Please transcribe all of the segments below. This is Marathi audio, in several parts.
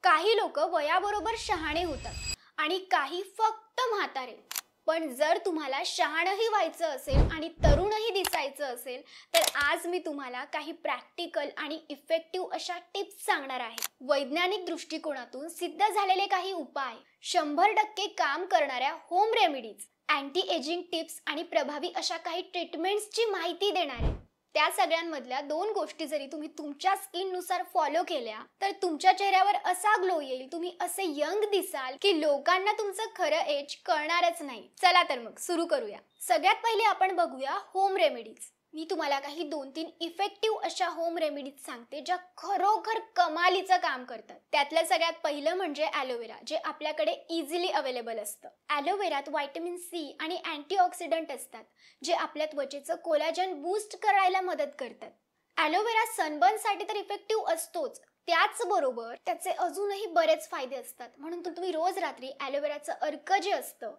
काही लोक वयाबरोबर शहाणे होतात आणि काही फक्त म्हातारे. पण जर तुम्हाला शहाणही व्हायचं असेल आणि तरुणही दिसायचं असेल तर आज मी तुम्हाला काही प्रॅक्टिकल आणि इफेक्टिव्ह अशा टिप्स सांगणार आहे. वैज्ञानिक दृष्टिकोनातून सिद्ध झालेले काही उपाय, 100% काम करणाऱ्या home remedies, anti ageing tips आणि प्रभावी अशा काही ट्रीटमेंट्सची माहिती देणार आहे. त्या सगळ्यांमधल्या 2 गोष्टी जरी तुम्ही तुमच्या स्किननुसार फॉलो केल्या तर तुमच्या चेहऱ्यावर असा ग्लो येईल, तुम्ही असे यंग दिसाल की लोकांना तुमचं खरं एज कळणारच नाही. चला तर मग सुरू करूया. सगळ्यात पहिले आपण बघूया होम रेमेडीज. मी तुम्हाला काही 2-3 इफेक्टिव्ह अशा होम रेमेडीज सांगते ज्या खरोखर कमालीचं काम करतात. त्यातलं सगळ्यात पहिलं म्हणजे ॲलोवेरा, जे आपल्याकडे इझिली अवेलेबल असतं. ॲलोवेरात व्हिटॅमिन सी आणि अँटीऑक्सिडंट असतात जे आपल्या त्वचेचं कोलॅजन बूस्ट करायला मदत करतात. ॲलोवेरा सनबर्नसाठी तर इफेक्टिव्ह असतोच, त्याचबरोबर त्याचे अजूनही बरेच फायदे असतात. म्हणून तुम्ही रोज रात्री ॲलोवेराचं अर्क जे असतं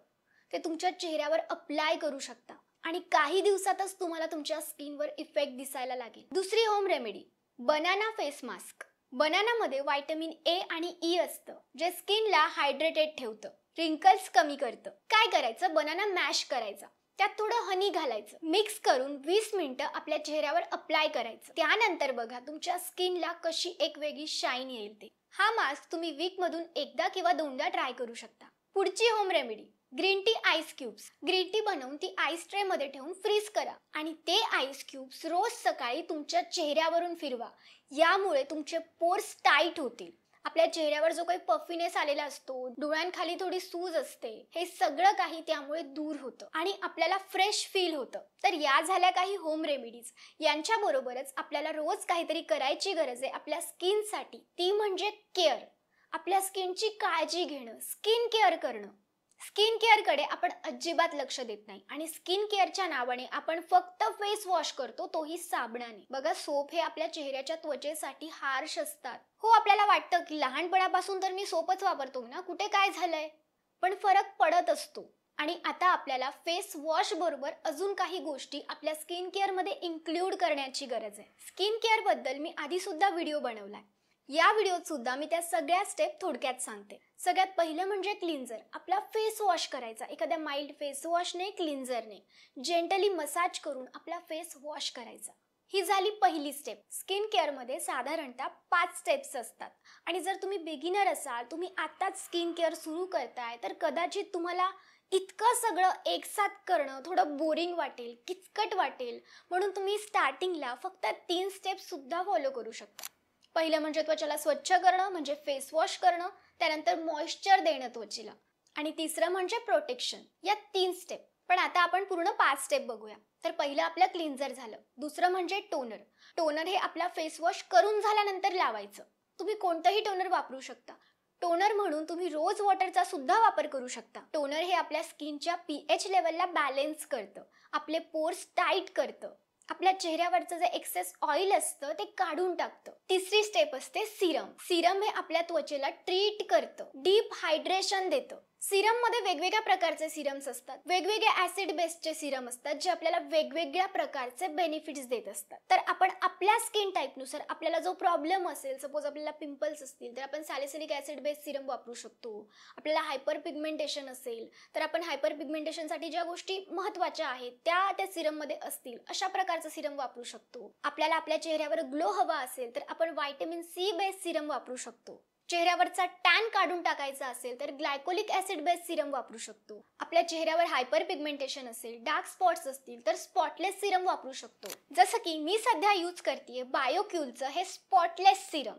ते तुमच्या चेहऱ्यावर अप्लाय करू शकता आणि काही दिवसातच तुम्हाला तुमच्या स्किनवर इफेक्ट दिसायला लागेल. दुसरी home remedy, banana face mask. बनानामध्ये व्हिटॅमिन ए आणि ई असतं जे स्किनला हायड्रेटेड ठेवतं, रिंकल्स कमी करतं. काय करायचं, बनाना मॅश करायचा, त्यात थोडं हनी घालायचं, मिक्स करून 20 मिनिटं आपल्या चेहऱ्यावर अप्लाय करायचं. त्यानंतर बघा तुमच्या स्किनला कशी एक वेगळी शाईन येईल ते. हा मास्क तुम्ही वीकमधून एकदा किंवा 2दा ट्राय करू शकता. पुढची home remedy, green tea ice cubes. Green tea बनवून ती आईस ट्रे मध्ये ठेवून फ्रीज करा आणि ते आईस क्यूब्स रोज सकाळी तुमच्या चेहऱ्यावरून फिरवा. यामुळे तुमचे पोर्स टाईट होतील. आपल्या चेहऱ्यावर जो काही पफीनेस आलेला असतो, डोळ्यांखाली थोडी सूज असते, हे सगळं काही त्यामुळे दूर होतं आणि आपल्याला फ्रेश फील होतं. तर या झाल्या काही होम रेमेडीज. यांच्या बरोबरच आपल्याला रोज काहीतरी करायची गरज आहे आपल्या स्किनसाठी, ती म्हणजे केअर. आपल्या स्किनची काळजी घेणं, स्किन केअर करणं. स्किन केअरकडे आपण अजिबात लक्ष देत नाही आणि स्किन केअरच्या नावाने आपण फक्त फेस वॉश करतो, तोही साबणाने. बघा, सोप हे आपल्या चेहऱ्याच्या त्वचेसाठी हार्श असतात. हो, आपल्याला वाटतं की लहानपणापासून तर मी सोपच वापरतो ना, कुठे काय झालंय, पण फरक पडत असतो. आणि आता आपल्याला फेस वॉश बरोबर अजून काही गोष्टी आपल्या स्किन केअर मध्ये इन्क्लूड करण्याची गरज आहे. स्किन केअर बद्दल मी आधी सुद्धा व्हिडिओ बनवलाय. या व्हिडिओत सुद्धा मी त्या सगळ्या स्टेप थोडक्यात सांगते. सगळ्यात पहिलं म्हणजे क्लिन्झर. आपला फेस वॉश करायचा, एखाद्या माइल्ड फेस वॉशने, क्लिन्झरने जेंटली मसाज करून आपला फेस वॉश करायचा. ही झाली पहिली स्टेप. स्किन केअरमध्ये साधारणतः 5 स्टेप्स असतात आणि जर तुम्ही बिगिनर असाल, तुम्ही आताच स्किन केअर सुरू करताय, तर कदाचित तुम्हाला इतकं सगळं एकसाथ करणं थोडं बोरिंग वाटेल, किचकट वाटेल. म्हणून तुम्ही स्टार्टिंगला फक्त 3 स्टेप्स सुद्धा फॉलो करू शकता. पहिलं म्हणजे त्वचेला स्वच्छ करणं, म्हणजे फेस वॉश करणं, त्यानंतर मॉइश्चर देणं त्वचेला, आणि तिसरं म्हणजे प्रोटेक्शन. या 3 स्टेप. पण आता आपण पूर्ण 5 स्टेप बघूया. तर पहिलं आपलं क्लिन्झर झालं. दुसरं म्हणजे टोनर. टोनर हे आपला फेस वॉश करून झाल्यानंतर लावायचं. तुम्ही कोणतंही टोनर वापरू शकता. टोनर म्हणून तुम्ही रोज वॉटरचा सुद्धा वापर करू शकता. टोनर हे आपल्या स्किनच्या पीएच लेवलला बॅलन्स करतं, आपले पोर्स टाईट करतं, आपल्या चेहऱ्यावरचं जे एक्सेस ऑइल असतं ते काढून टाकतं. तिसरी स्टेप असते सिरम. सिरम हे आपल्या त्वचेला ट्रीट करतं, डीप हायड्रेशन देतं. सिरम मध्ये वेगवेगळ्या प्रकारचे सिरम्स असतात, वेगवेगळे ऍसिड बेस्डचे सिरम असतात जे आपल्याला वेगवेगळ्या प्रकारचे बेनिफिट्स देत असतात. तर आपण आपल्या स्किन टाईपनुसार आपल्याला जो प्रॉब्लेम असेल, सपोज आपल्याला पिंपल्स असतील तर आपण सॅलिसिलिक ऍसिड बेस्ड सिरम वापरू शकतो. आपल्याला हायपर पिगमेंटेशन असेल तर आपण हायपर पिगमेंटेशनसाठी ज्या गोष्टी महत्त्वाच्या आहेत त्या सिरम मध्ये असतील अशा प्रकारचं सिरम वापरू शकतो. आपल्याला आपल्या चेहऱ्यावर ग्लो हवा असेल तर आपण व्हिटॅमिन सी बेस्ड सिरम वापरू शकतो. चेहऱ्यावरचा टॅन काढून टाकायचा असेल तर ग्लायकोलिक ऍसिड बेस्ड सिरम वापरू शकतो. आपल्या चेहऱ्यावर हायपर पिगमेंटेशन असेल, डार्क स्पॉट्स असतील तर स्पॉटलेस सिरम वापरू शकतो. जसं की मी सध्या यूज करतेय बायोक्यूलचं हे स्पॉटलेस सिरम.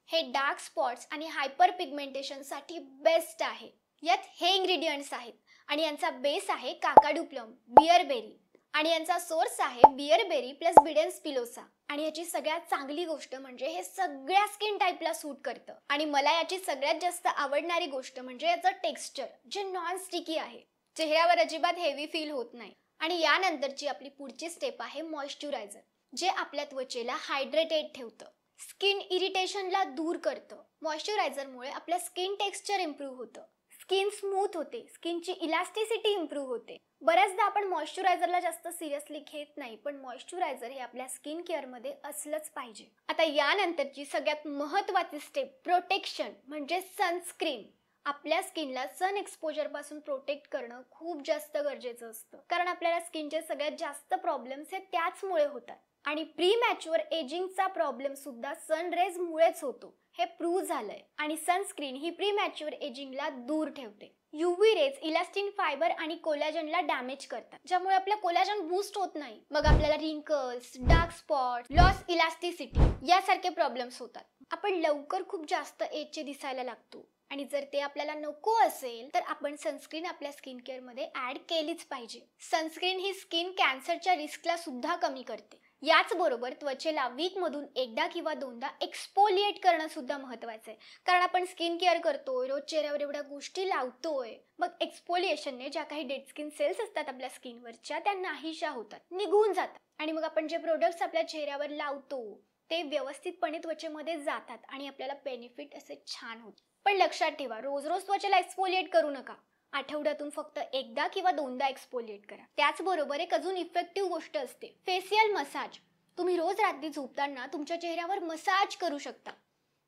हे डार्क स्पॉट्स आणि हायपर पिगमेंटेशन साठी बेस्ट आहे. यात हे इंग्रेडियंट्स आहेत आणि यांचा बेस आहे काकाडू प्लम, बियरबेरी, आणि यांचा सोर्स आहे बियरबेरी प्लस बिडेन्स पिलोसा. आणि याची सगळ्यात चांगली गोष्ट म्हणजे हे सगळ्या स्किन टाईपला सूट करतं. आणि मला याची सगळ्यात जास्त आवडणारी गोष्ट म्हणजे याचं टेक्स्चर, जे नॉन स्टिकी आहे. चेहऱ्यावर अजिबात हेवी फील होत नाही. आणि यानंतरची आपली पुढची स्टेप आहे मॉइश्चरायझर, जे आपल्या त्वचेला हायड्रेटेड ठेवतं, स्किन इरिटेशनला दूर करतं. मॉइश्चरायझरमुळे आपलं स्किन टेक्स्चर इम्प्रूव्ह होतं, स्किन स्मूथ होते, स्किनची इलास्टिसिटी इम्प्रूव्ह होते बऱ्याचदा आपण मॉइश्चरायझरला जास्त सिरियसली घेत नाही, पण मॉइश्चरायझर हे आपल्या स्किन केअरमध्ये असलंच पाहिजे. आता यानंतरची सगळ्यात महत्त्वाची स्टेप प्रोटेक्शन म्हणजे सनस्क्रीन. आपल्या स्किनला सन एक्सपोजर पासून प्रोटेक्ट करणं खूप जास्त गरजेचं असतं, कारण आपल्याला स्किनचे सगळ्यात जास्त प्रॉब्लेम्स हे त्याचमुळे होतात. आणि प्री मॅच्युअर एजिंगचा प्रॉब्लेम सुद्धा सनरेज मुळेच होतो, हे प्रूव्ह झालंय. आणि सनस्क्रीन ही प्री मॅच्युअर एजिंगला दूर ठेवते. यूव्ही रेज इलास्टिन फायबर आणि कोलॅजनला डॅमेज करतात, ज्यामुळे आपलं कोलॅजन बूस्ट होत नाही. मग आपल्याला wrinkles, dark spot, loss elasticity यासारखे प्रॉब्लेम्स होतात. आपण लवकर खूप जास्त एजचे दिसायला लागतो, आणि जर ते आपल्याला नको असेल तर आपण सनस्क्रीन आपल्या स्किन केअर मध्ये ऍड केलीच पाहिजे. सनस्क्रीन ही स्किन कॅन्सरच्या रिस्कला सुद्धा कमी करते. याचबरोबर त्वचेला वीक मधून एकदा किंवा दोनदा एक्सपोलिएट करणं सुद्धा महत्त्वाचं आहे, कारण आपण स्किन केअर करतोय, रोज चेहऱ्यावर एवढ्या गोष्टी लावतोय. मग एक्सपोलिएशनने ज्या काही डेड स्किन सेल्स असतात आपल्या स्किनवरच्या त्या नाहीशा होतात, निघून जातात. आणि मग आपण जे प्रोडक्ट्स आपल्या चेहऱ्यावर लावतो ते व्यवस्थितपणे त्वचेमध्ये जातात आणि आपल्याला बेनिफिट असे छान होते. पण लक्षात ठेवा, रोज रोज त्वचेला एक्सपोलिएट करू नका. आठवड्यातून फक्त एकदा किंवा दोनदा एक्सपोलिएट करा. त्याचबरोबर एक अजून इफेक्टिव्ह गोष्ट असते फेशियल मसाज. तुम्ही रोज रात्री झोपताना तुमच्या चेहऱ्यावर मसाज करू शकता.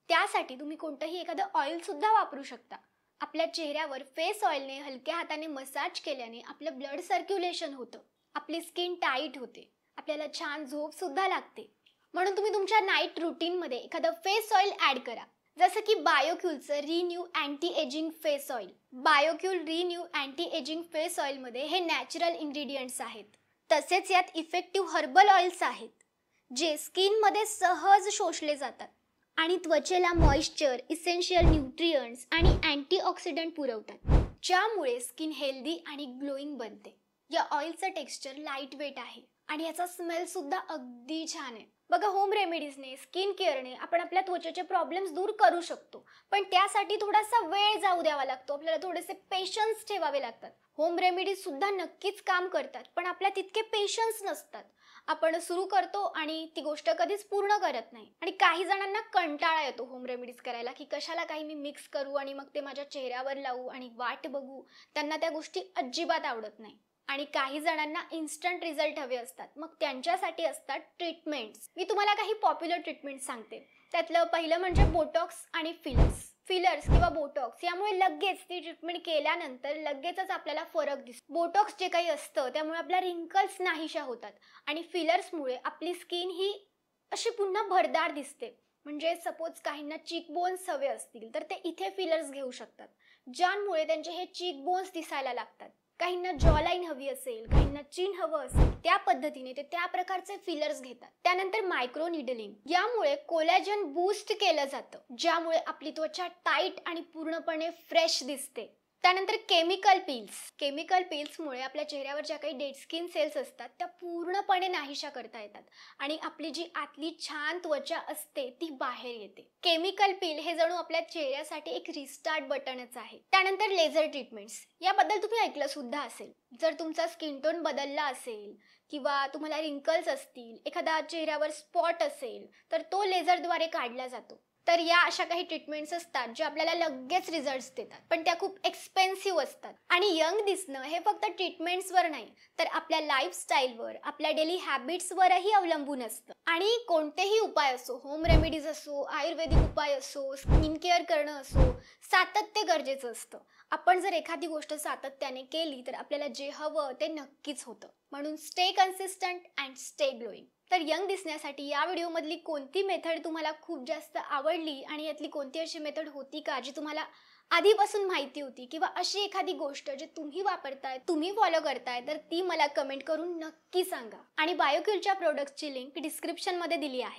त्यासाठी तुम्ही कोणतंही एखादं ऑइल सुद्धा वापरू शकता. आपल्या चेहऱ्यावर फेस ऑइलने हलक्या हाताने मसाज केल्याने आपलं ब्लड सर्क्युलेशन होतं, आपली स्किन टाईट होते, आपल्याला छान झोप सुद्धा लागते. म्हणून तुम्ही तुमच्या नाईट रुटीनमध्ये एखादं फेस ऑइल ऍड करा, जसं की बायोक्यूलचं renew anti ageing face oil. Biocule renew anti ageing face ऑइलमध्ये हे नॅचरल इन्ग्रेडियंट्स आहेत. तसेच यात इफेक्टिव्ह हर्बल ऑइल्स आहेत, जे स्किनमध्ये सहज शोषले जातात आणि त्वचेला मॉइश्चर, इसेन्शियल न्यूट्रियंट्स आणि अँटीऑक्सिडंट पुरवतात, ज्यामुळे स्किन हेल्दी आणि ग्लोईंग बनते. या ऑइलचं टेक्स्चर लाईट वेट आहे आणि याचा स्मेल सुद्धा अगदी छान आहे. बघा, होम रेमेडीजने, स्किन केअरने आपण आपल्या त्वचेचे प्रॉब्लेम्स दूर करू शकतो, पण त्यासाठी थोडासा वेळ जाऊ द्यावा लागतो. आपल्याला थोडेसे पेशन्स ठेवावे लागतात. होम रेमेडीज सुद्धा नक्कीच काम करतात, पण आपल्या तितके पेशन्स नसतात. आपण सुरू करतो आणि ती गोष्ट कधीच पूर्ण करत नाही. आणि काही जणांना कंटाळा येतो होम रेमेडीज करायला, की कशाला काही मी मिक्स करू आणि मग ते माझ्या चेहऱ्यावर लावू आणि वाट बघू. त्यांना त्या गोष्टी अजिबात आवडत नाही. आणि काही जणांना इन्स्टंट रिझल्ट हवे असतात, मग त्यांच्यासाठी असतात ट्रीटमेंट्स. मी तुम्हाला काही पॉप्युलर ट्रीटमेंट सांगते. त्यातलं पहिलं म्हणजे बोटॉक्स आणि फिलर्स किंवा बोटॉक्स. यामुळे लगेच ती ट्रीटमेंट केल्यानंतर लगेचच आपल्याला फरक दिसतो. बोटॉक्स जे काही असतं त्यामुळे आपल्या रिंकल्स नाहीशा होतात आणि फिलर्समुळे आपली स्किन ही अशी पुन्हा भरदार दिसते. म्हणजे सपोज काहींना चीक बोन्स हवे असतील तर ते इथे फिलर्स घेऊ शकतात, ज्यामुळे त्यांचे हे चीक बोन्स दिसायला लागतात. काहींना जॉलाईन हवी असेल, काहींना चिन हवं असेल, त्या पद्धतीने ते त्या प्रकारचे फिलर्स घेतात. त्यानंतर मायक्रो निडलिंग. यामुळे कोलॅजन बूस्ट केलं जातं, ज्यामुळे आपली त्वचा टाईट आणि पूर्णपणे फ्रेश दिसते. त्यानंतर केमिकल पील्समुळे आपल्या चेहऱ्यावर ज्या काही डेड स्किन सेल्स असतात त्या पूर्णपणे नाहीशा करता येतात आणि आपली जी आतली छान त्वचा असते ती बाहेर येते. केमिकल पील हे जणू आपल्या चेहऱ्यासाठी एक रिस्टार्ट बटनच आहे. त्यानंतर लेझर ट्रीटमेंट्स. याबद्दल तुम्ही ऐकलं सुद्धा असेल. जर तुमचा स्किन टोन बदलला असेल किंवा तुम्हाला रिंकल्स असतील, एखादा चेहऱ्यावर स्पॉट असेल, तर तो लेझरद्वारे काढला जातो. तर या अशा काही ट्रीटमेंट्स असतात ज्या आपल्याला लगेच रिझल्ट्स देतात, पण त्या खूप एक्सपेन्सिव्ह असतात. आणि यंग दिसणं हे फक्त ट्रीटमेंट्सवर नाही, तर आपल्या लाईफस्टाईलवर, आपल्या डेली हॅबिट्सवरही अवलंबून असतं. आणि कोणतेही उपाय असो, होम रेमेडीज असो, आयुर्वेदिक उपाय असो, स्किन केअर करणं असो, सातत्य गरजेचं असतं. आपण जर एखादी गोष्ट सातत्याने केली तर आपल्याला जे हवं ते नक्कीच होतं. म्हणून stay consistent and stay glowing. तर यंग दिसण्यासाठी या व्हिडिओमधली कोणती मेथड तुम्हाला खूप जास्त आवडली आणि यातली कोणती अशी मेथड होती का जी तुम्हाला आधीपासून माहिती होती, किंवा अशी एखादी गोष्ट जी तुम्ही वापरताय, तुम्ही फॉलो करताय, तर ती मला कमेंट करून नक्की सांगा. आणि बायोक्यूलच्या प्रोडक्ट्सची लिंक डिस्क्रिप्शनमध्ये दिली आहे.